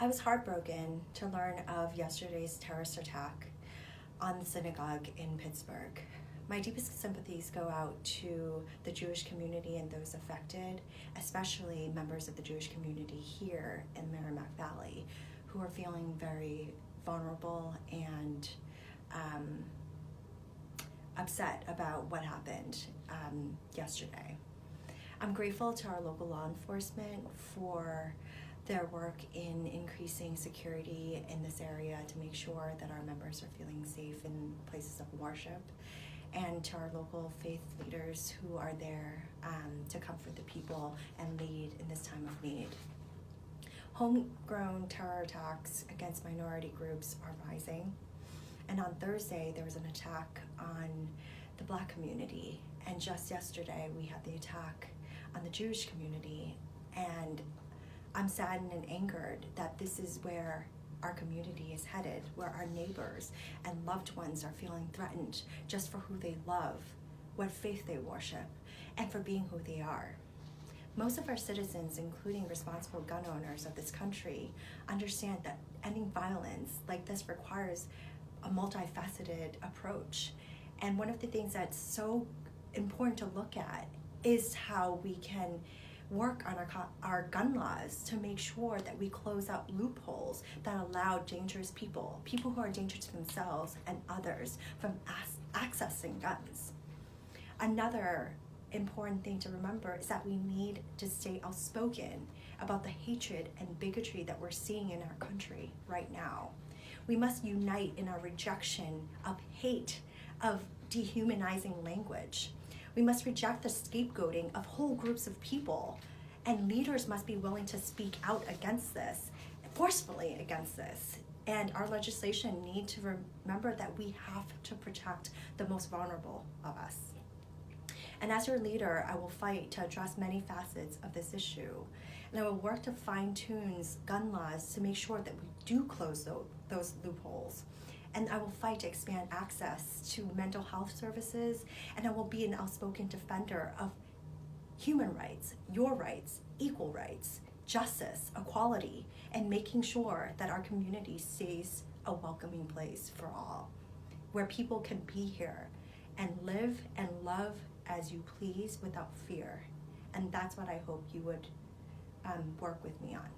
I was heartbroken to learn of yesterday's terrorist attack on the synagogue in Pittsburgh. My deepest sympathies go out to the Jewish community and those affected, especially members of the Jewish community here in Merrimack Valley, who are feeling very vulnerable and upset about what happened yesterday. I'm grateful to our local law enforcement for their work in increasing security in this area to make sure that our members are feeling safe in places of worship, and to our local faith leaders who are there to comfort the people and lead in this time of need. Homegrown terror attacks against minority groups are rising, and on Thursday there was an attack on the Black community, and just yesterday we had the attack on the Jewish community, and I'm saddened and angered that this is where our community is headed, where our neighbors and loved ones are feeling threatened just for who they love, what faith they worship, and for being who they are. Most of our citizens, including responsible gun owners of this country, understand that ending violence like this requires a multifaceted approach. And one of the things that's so important to look at is how we can work on our gun laws to make sure that we close out loopholes that allow dangerous people who are dangerous to themselves and others, from accessing guns. Another important thing to remember is that we need to stay outspoken about the hatred and bigotry that we're seeing in our country right now. We must unite in our rejection of hate, of dehumanizing language. We must reject the scapegoating of whole groups of people, and leaders must be willing to speak out against this, forcefully against this. And our legislation need to remember that we have to protect the most vulnerable of us. And as your leader, I will fight to address many facets of this issue, and I will work to fine-tune gun laws to make sure that we do close those loopholes. And I will fight to expand access to mental health services, and I will be an outspoken defender of human rights, your rights, equal rights, justice, equality, and making sure that our community stays a welcoming place for all, where people can be here and live and love as you please without fear. And that's what I hope you would work with me on.